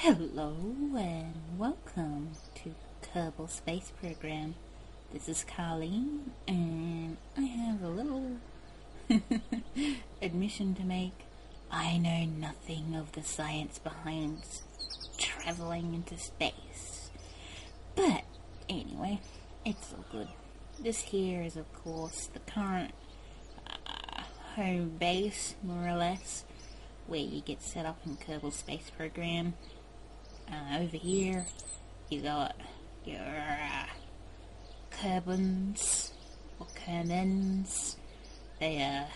Hello and welcome to Kerbal Space Program. This is Carline and I have a little admission to make. I know nothing of the science behind traveling into space. But anyway, it's all good. This here is of course the current home base, more or less, where you get set up in Kerbal Space Program. Over here, you got your Kerbans or Kerbans. They are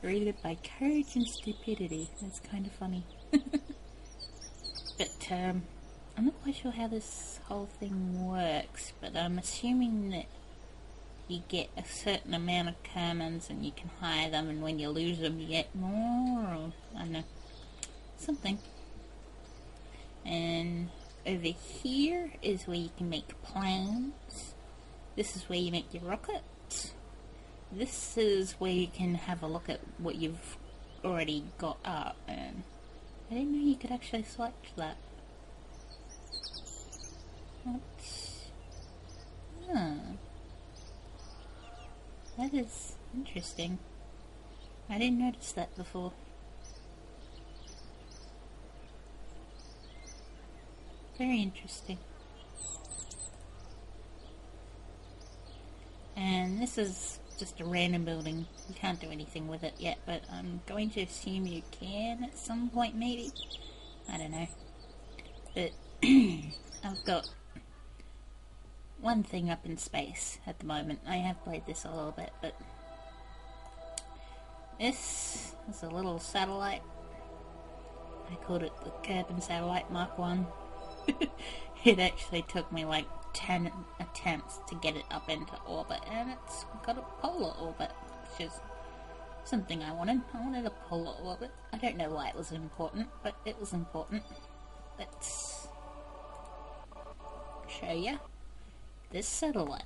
rated by courage and stupidity. That's kind of funny. But I'm not quite sure how this whole thing works. But I'm assuming that you get a certain amount of Kerbans and you can hire them, and when you lose them, you get more. Or I don't know, something. And over here is where you can make plans. This is where you make your rockets. This is where you can have a look at what you've already got up. And I didn't know you could actually select that. What? Huh. That is interesting. I didn't notice that before. Very interesting. And this is just a random building. You can't do anything with it yet, but I'm going to assume you can at some point, maybe. I don't know. But I've got one thing up in space at the moment. I have played this a little bit, but this is a little satellite. I called it the Kerban satellite Mark 1. It actually took me like 10 attempts to get it up into orbit, and it's got a polar orbit, which is something I wanted. I wanted a polar orbit. I don't know why it was important, but it was important. Let's show you this satellite.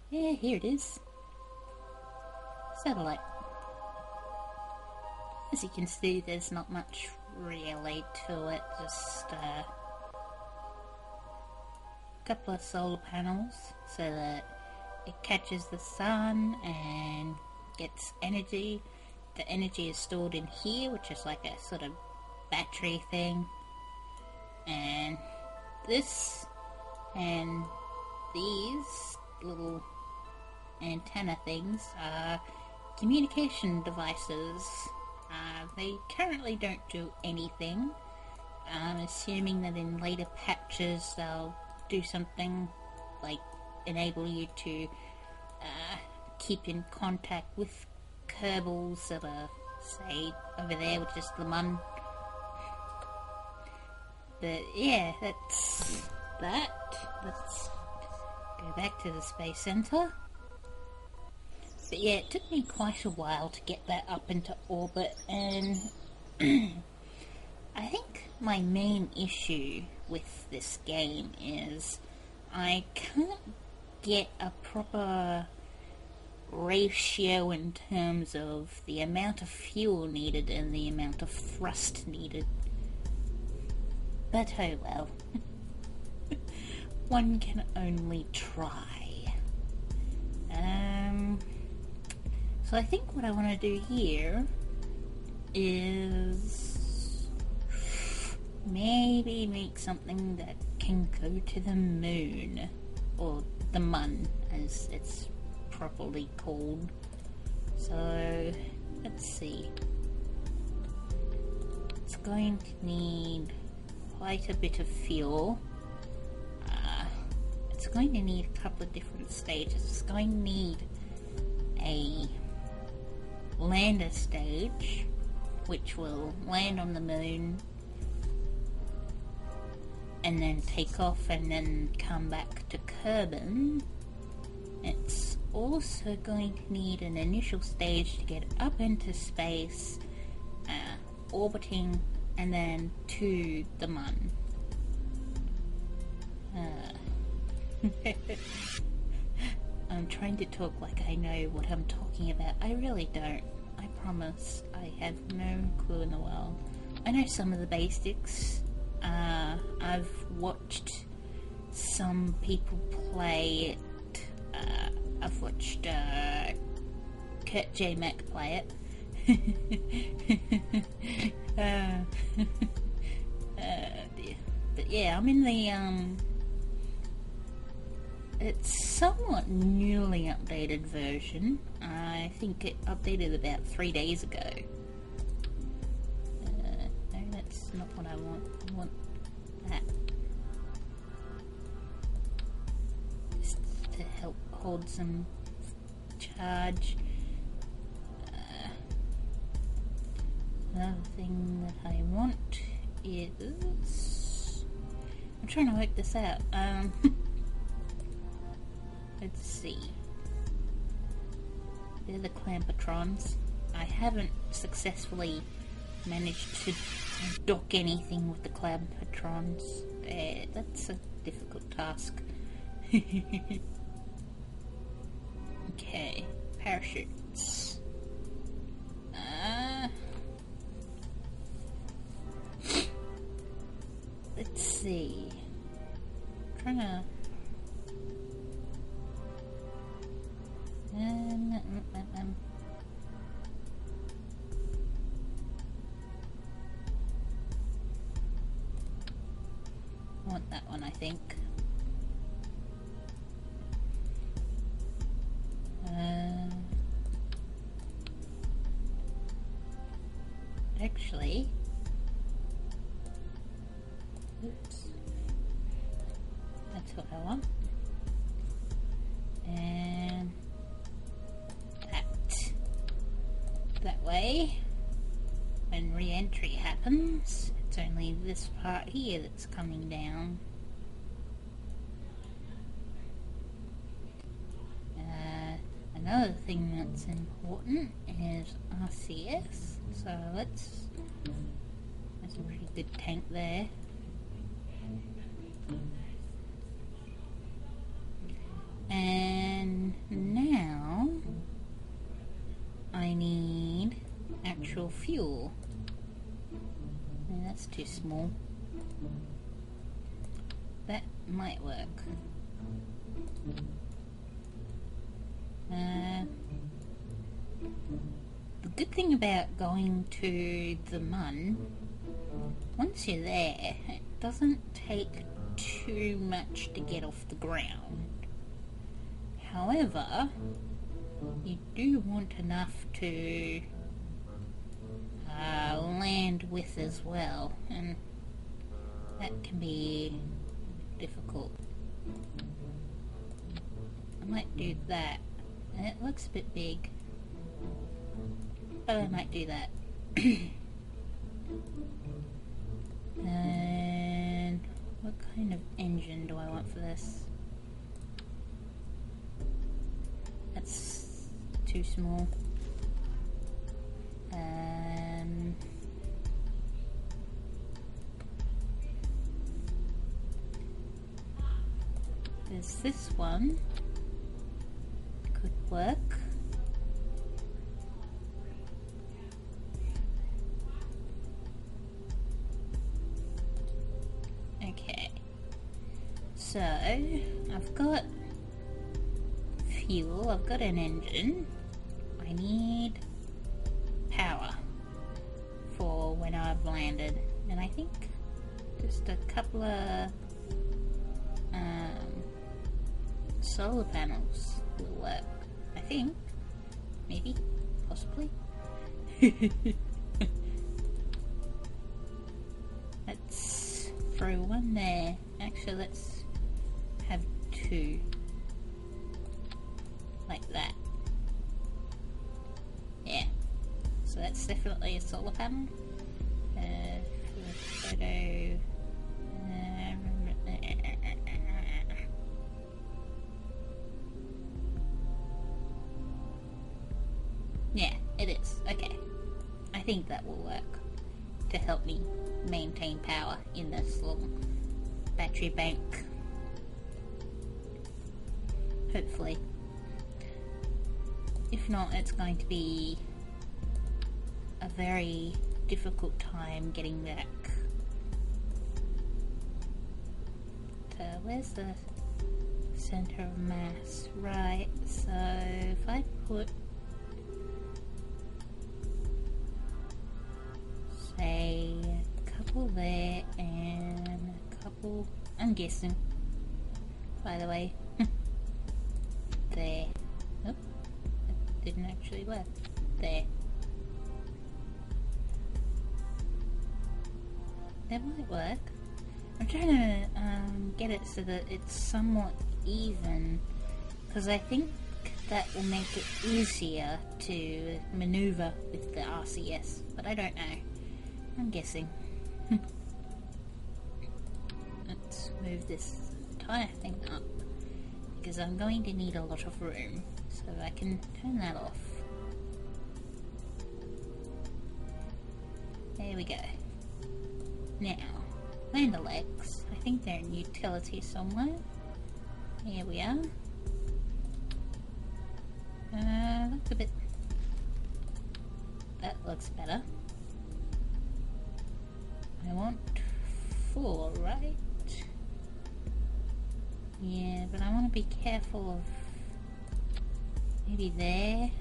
Yeah, here it is. Satellite. As you can see, there's not much really to it, just a couple of solar panels so that it catches the sun and gets energy. The energy is stored in here, which is like a sort of battery thing. And this and these little antenna things are communication devices. They currently don't do anything. I'm assuming that in later patches they'll do something like enable you to keep in contact with Kerbals that are, say, over there, which is the Mun. But yeah, that's that. Let's go back to the Space Center. But yeah, it took me quite a while to get that up into orbit, and I think my main issue with this game is I can't get a proper ratio in terms of the amount of fuel needed and the amount of thrust needed. But oh well. One can only try. So I think what I want to do here is maybe make something that can go to the moon, or the Mun as it's properly called. So let's see. It's going to need quite a bit of fuel. It's going to need a couple of different stages. It's going to need a lander stage, which will land on the moon and then take off and then come back to Kerban. It's also going to need an initial stage to get up into space, orbiting, and then to the Mun. I'm trying to talk like I know what I'm talking about. I really don't. I promise. I have no clue in the world. I know some of the basics. I've watched some people play it. I've watched Kurt J. Mac play it. But yeah, I'm in the it's somewhat newly updated version. I think it updated about 3 days ago. No, that's not what I want. I want that. Just to help hold some charge. Another thing that I want is... I'm trying to work this out. Let's see. They're the Clampatrons. I haven't successfully managed to dock anything with the Clampatrons. That's a difficult task. Okay, parachutes. Let's see. I'm trying to... I want that one, I think. Actually, oops, that's what I want. And that way, when re-entry happens, it's only this part here that's coming down. Another thing that's important is RCS, so that's a pretty good tank there. And now I need actual fuel. And that's too small. That might work. The good thing about going to the Mun, once you're there, it doesn't take too much to get off the ground. However, you do want enough to land with as well, and that can be difficult. I might do that. It looks a bit big, but I might do that. And what kind of engine do I want for this? That's too small. There's this one. Could work. Okay. So, I've got fuel, I've got an engine. I need power for when I've landed. And I think just a couple of solar panels will work. I think. Maybe. Possibly. Let's throw one there. Actually, let's have two. Like that. Yeah. So that's definitely a solar panel. Photo. Yeah, it is. Okay. I think that will work to help me maintain power in this little battery bank. Hopefully. If not, it's going to be a very difficult time getting back. So where's the center of mass? Right, so if I put, say, a couple there and a couple, I'm guessing, by the way, there. Oh, it didn't actually work. There. That might work. I'm trying to get it so that it's somewhat even, because I think that will make it easier to maneuver with the RCS, but I don't know. I'm guessing. Let's move this entire thing up, because I'm going to need a lot of room, so I can turn that off. There we go. Now, lander legs. I think they're in utility somewhere. Here we are. Looks a bit... That looks better. I want 4, right? Yeah, but I want to be careful of... Maybe there.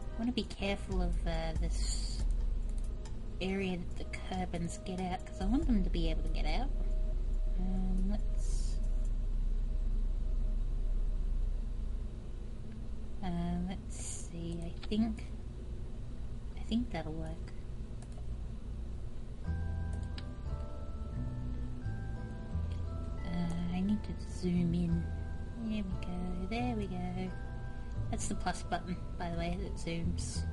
I want to be careful of this area that the Kerbans get out, because I want them to be able to get out. Let's see. I think that'll work. I need to zoom in. There we go. There we go. That's the plus button, by the way, that zooms.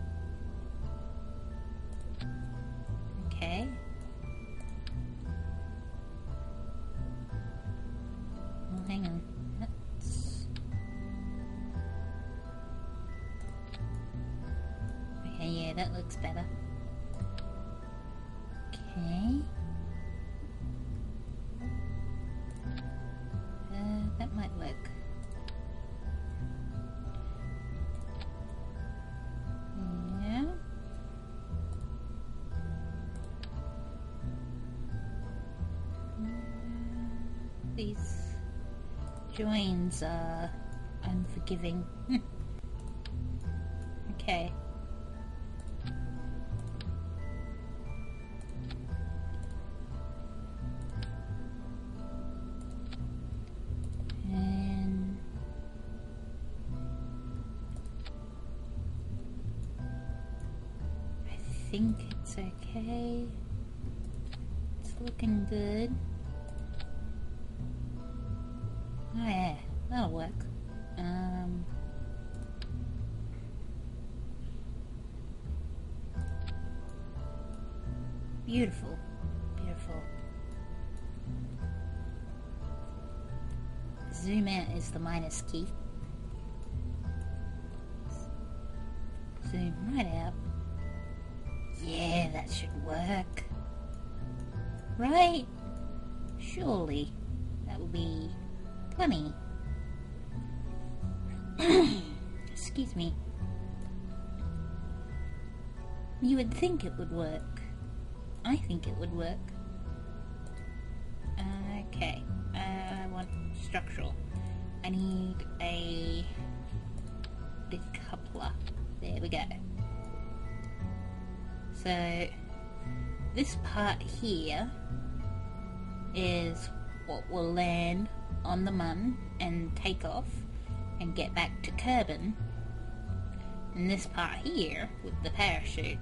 Okay. Well, hang on. That's... Okay, yeah, that looks better. Okay. That might work. Yeah. These joins are unforgiving. Okay. And I think it's okay. It's looking good. Oh yeah, that'll work. Beautiful, beautiful. Zoom out is the minus key. Zoom right out. Yeah, that should work. Right? Surely that will be plenty. Excuse me. You would think it would work. I think it would work. Okay. I want structural. I need a decoupler. There we go. So this part here is what will land on the Mun and take off and get back to Kerban. And this part here with the parachute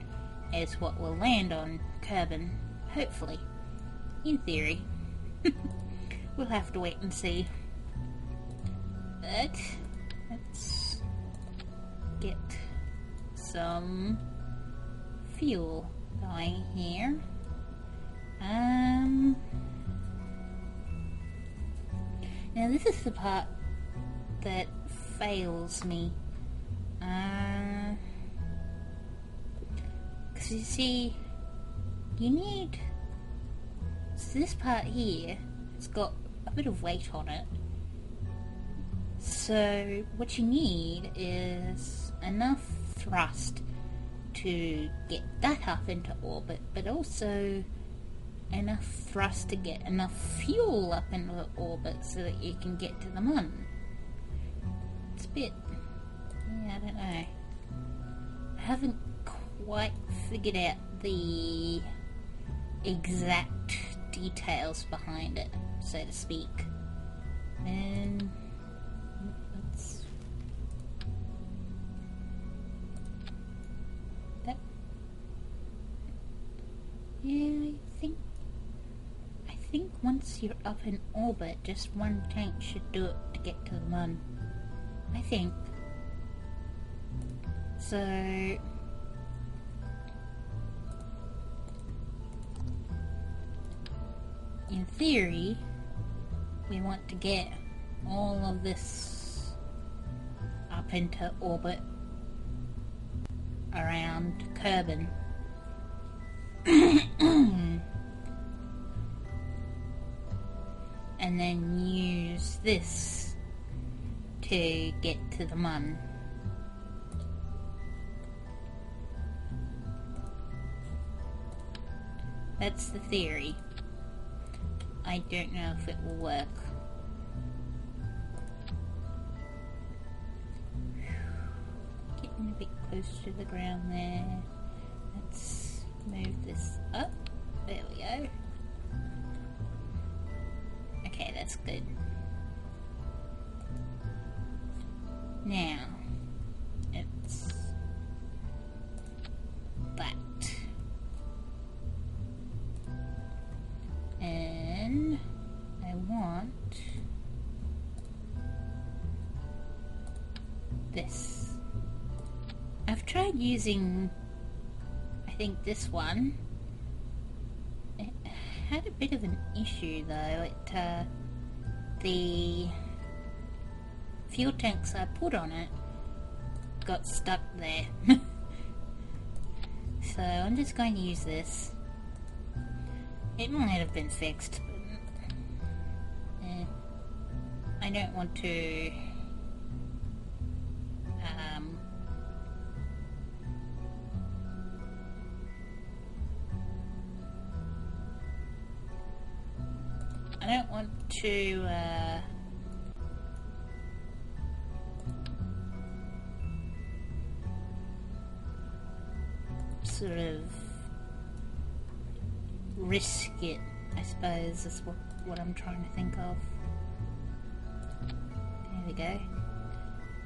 is what will land on Kerban, hopefully. In theory. We'll have to wait and see. But let's get some fuel going here. Now this is the part that fails me. Because you see, you need... So this part here, it's got a bit of weight on it. So what you need is enough thrust to get that up into orbit, but also enough thrust to get enough fuel up into orbit so that you can get to the moon. It's a bit... yeah, I don't know. I haven't quite figured out the exact details behind it, so to speak. And let's... that... yeah, I think once you're up in orbit, just one tank should do it to get to the moon. I think. So... in theory, we want to get all of this up into orbit around Kerban. And then use this to get to the moon. That's the theory. I don't know if it will work. Getting a bit close to the ground there. Let's move this up. There we go. Okay, that's good. Now, it's that. And I want this. I've tried using, I think, this one. It had a bit of an issue though. The fuel tanks I put on it got stuck there. So I'm just going to use this. It might have been fixed, but I don't want to sort of risk it, I suppose, is what I'm trying to think of. There we go.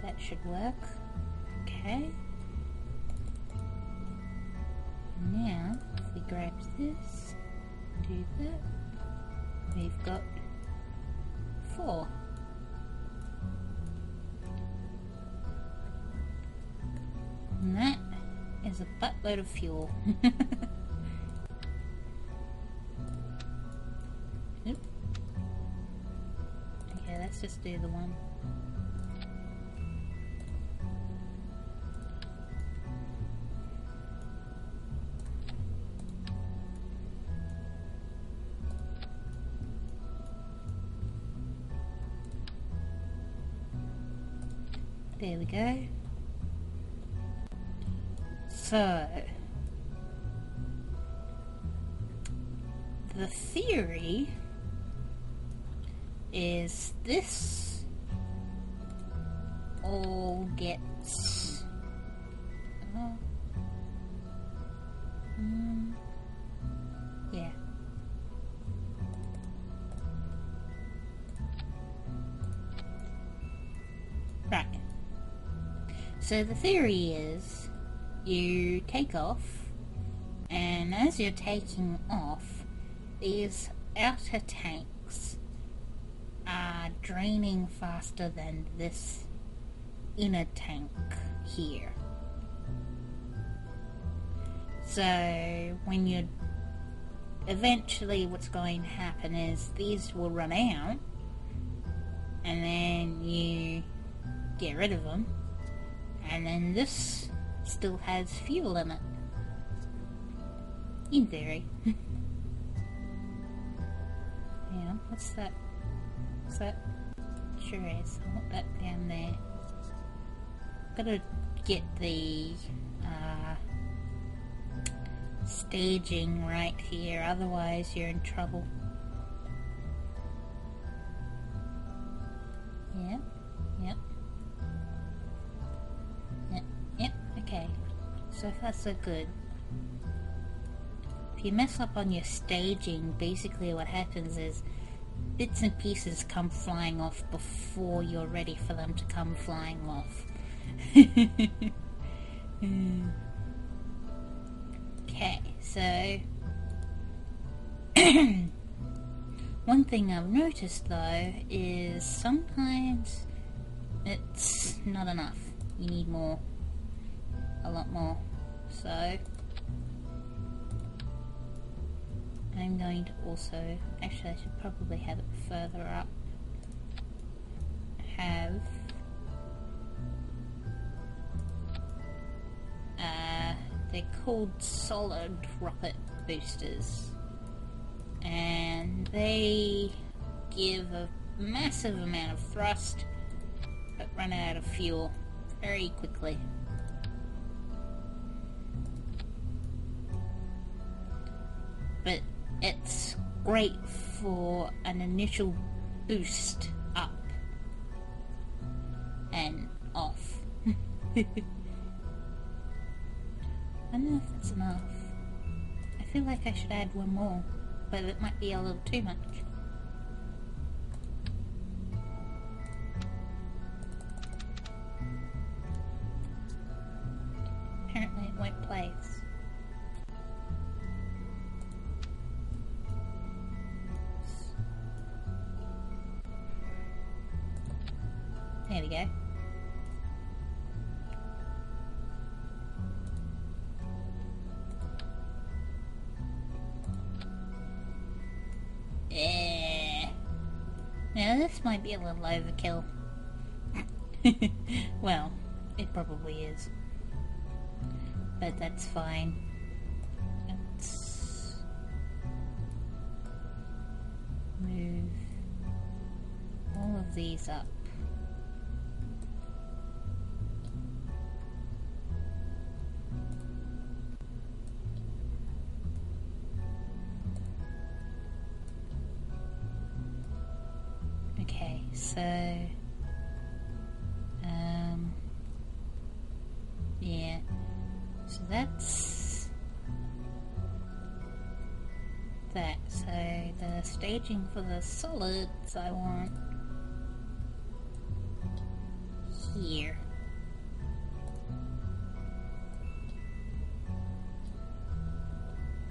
That should work. Okay. Now, if we grab this, do that, we've got 4. And that is a buttload of fuel. Oop. Okay, let's just do the one. There we go. So, the theory is this all gets yeah. Right. So the theory is you take off, and as you're taking off, these outer tanks are draining faster than this inner tank here. So when you eventually, what's going to happen is these will run out, and then you get rid of them, and then this still has fuel in it. In theory. Yeah, what's that? What's that? Sure is. I'll put that down gotta get the staging right here, otherwise you're in trouble. Yep, yep. Yep, okay. So far so good. If you mess up on your staging, basically what happens is bits and pieces come flying off before you're ready for them to come flying off. Okay, so one thing I've noticed though is sometimes it's not enough. You need more, a lot more. So I'm going to also, actually I should probably have it further up, have they're called solid rocket boosters, and they give a massive amount of thrust but run out of fuel very quickly. But it's great for an initial boost up and off. I don't know if that's enough. I feel like I should add one more, but it might be a little too much. Apparently it won't place. There we go. Now this might be a little overkill. Well, it probably is. But that's fine. Let's move all of these up. Okay, so yeah, so that's that. So the staging for the solids I want here.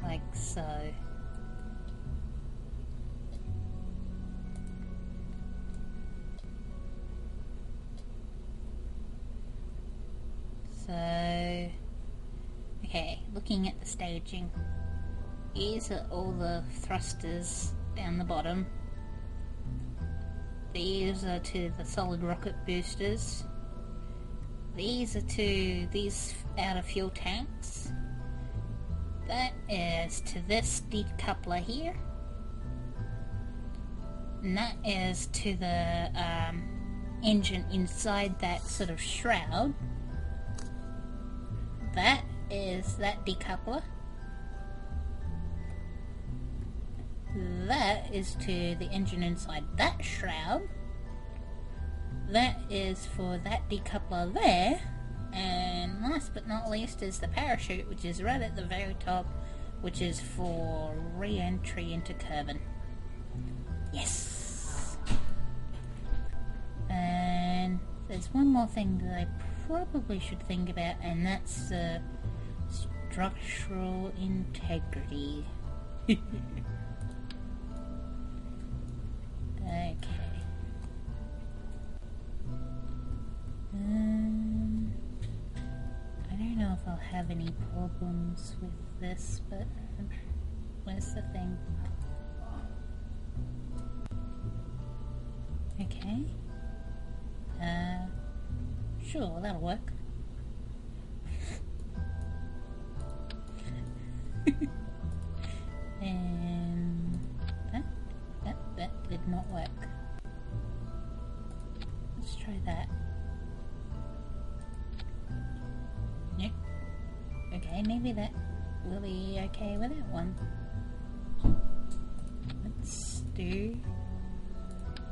Like so. So, okay, looking at the staging, here's all the thrusters down the bottom. These are to the solid rocket boosters. These are to these outer fuel tanks. That is to this decoupler here. And that is to the engine inside that sort of shroud. That is that decoupler. That is to the engine inside that shroud. That is for that decoupler there. And last but not least is the parachute, which is right at the very top, which is for re-entry into Kerban. Yes! And there's one more thing that I probably should think about, and that's structural integrity. Okay. I don't know if I'll have any problems with this, but where's the thing? Okay. Sure, that'll work. And that did not work. Let's try that. maybe that will be okay with that one. Let's do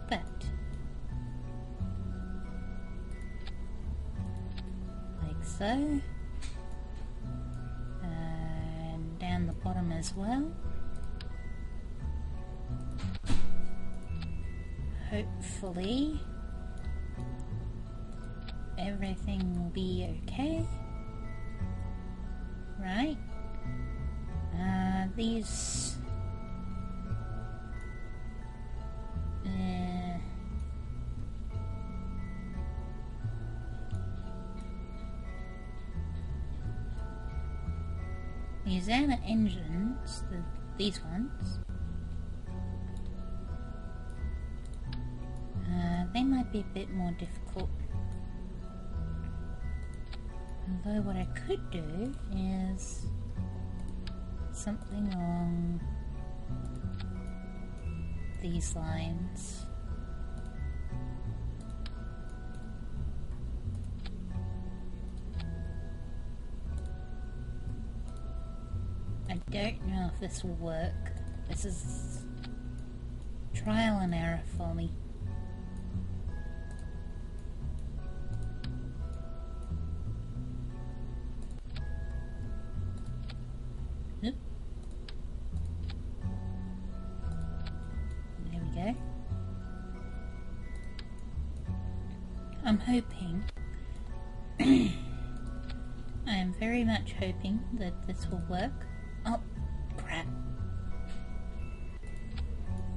that. Like so. And down the bottom as well. Hopefully everything will be okay. Right? These outer engines, these ones, they might be a bit more difficult. Although what I could do is something along these lines. I don't know if this will work. This is trial and error for me. Oop. There we go. I'm hoping I am very much hoping that this will work. Oh, crap.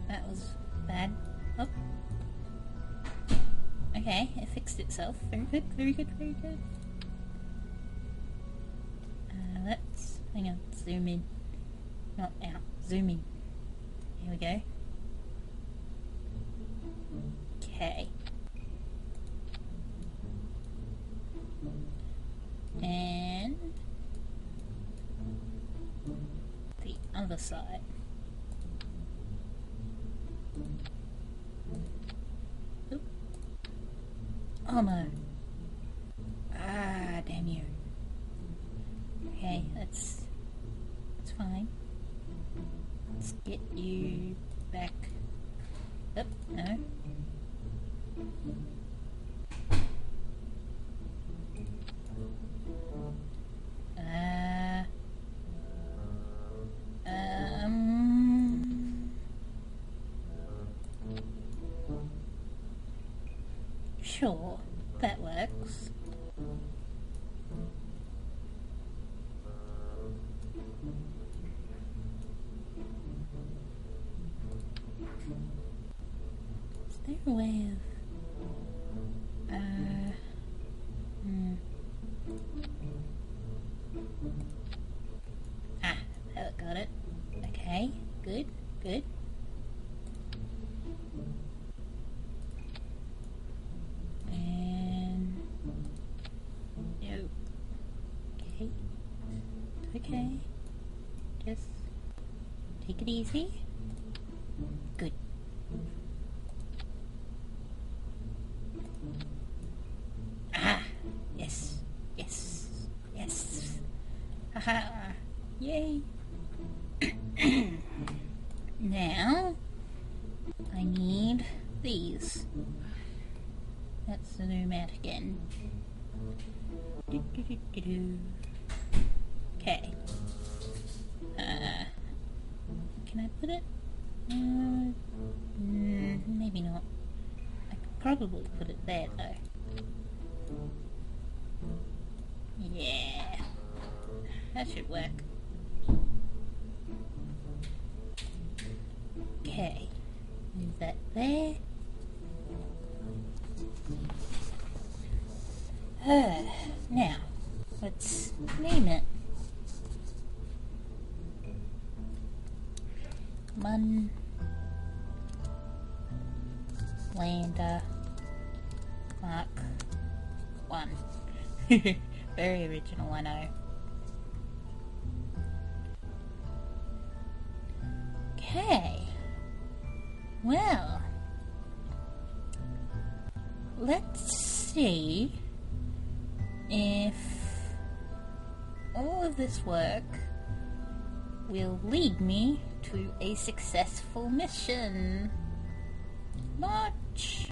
That was bad. Oh. Okay, it fixed itself. Very good, very good, very good. Let's, hang on, zoom in. Not out, zoom in. Here we go. Okay. And the other side. Oop. Oh no. Ah, damn you. Okay, that's fine. Let's get you back. Oop, no. Sure, that works. Is there a way of... Ah, that got it. Okay, good, good. And... no. Okay. Okay. Just take it easy. Good. Ah! Yes. Yes. Yes. Haha. Yay. Now, I need these. Let's zoom out again. Okay. Can I put it? Maybe not. I could probably put it there though. Yeah. That should work. Okay. Move that there. Now, let's name it. Lander Mark 1. Very original, I know. Okay. Well, let's see if all of this work will lead me to a successful mission. March!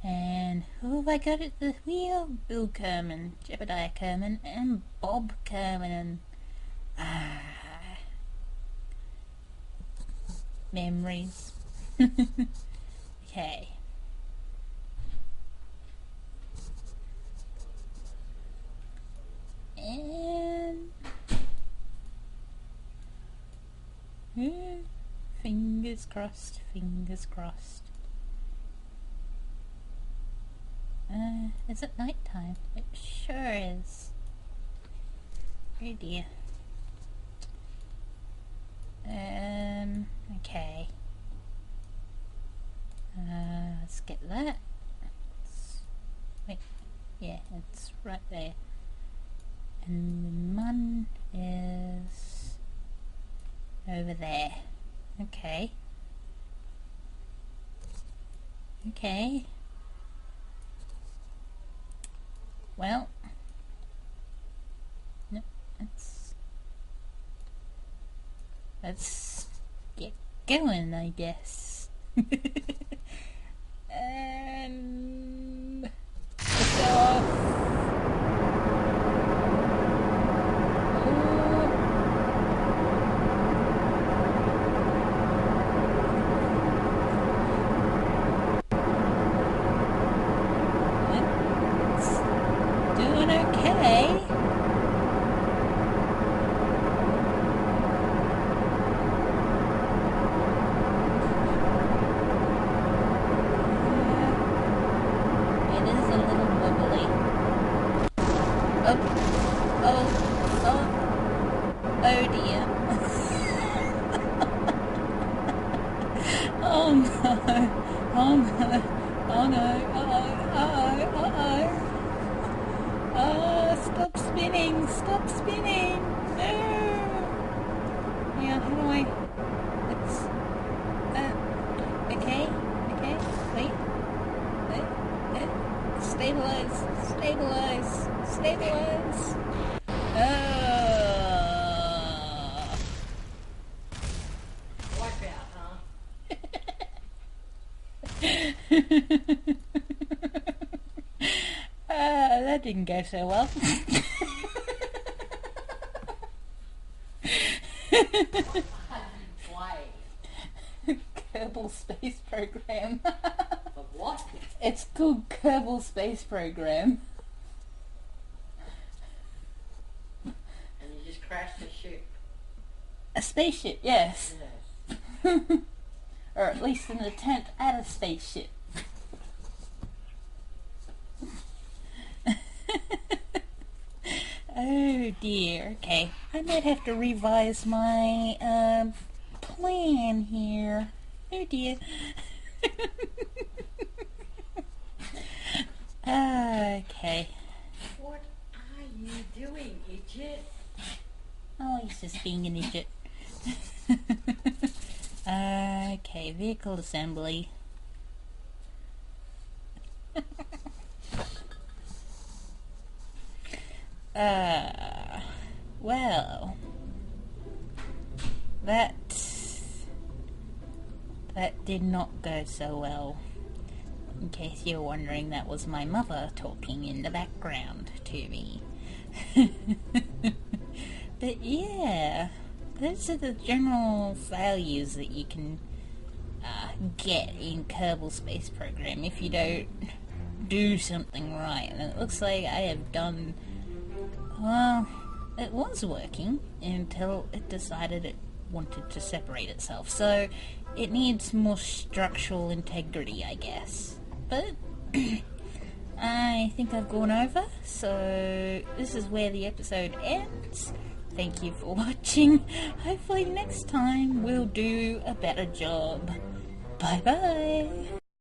And who have I got at the wheel? Bill Kerman, Jebediah Kerman, and Bob Kerman. Memories. Okay. And fingers crossed, fingers crossed. Is it night time? It sure is. Oh dear. Okay. Let's get that. Wait, yeah, it's right there. And the mun is over there. Okay. Okay. Well, no, let's get going, I guess. And lift off. Doing okay. It is a little wobbly. Oh dear. Oh no. Oh no. Oh no. Stop spinning! Stop spinning! No! Yeah, how do I... It's... okay, wait. Stabilize! Wipeout, huh? That didn't go so well. Kerbal Space Program. The what? It's called Kerbal Space Program. And you just crashed the ship. A spaceship, yes. Yes. Or at least an attempt at a spaceship. Oh dear, okay. I might have to revise my plan here. Oh dear. Okay. What are you doing, idiot? Oh, he's just being an idiot. Okay, vehicle assembly. Well, that did not go so well. In case you're wondering, that was my mother talking in the background to me. But yeah, those are the general failures that you can get in Kerbal Space Program if you don't do something right. And it looks like I have done... Well, it was working until it decided it wanted to separate itself. So it needs more structural integrity, I guess. But I think I've gone over, so this is where the episode ends. Thank you for watching. Hopefully next time we'll do a better job. Bye bye.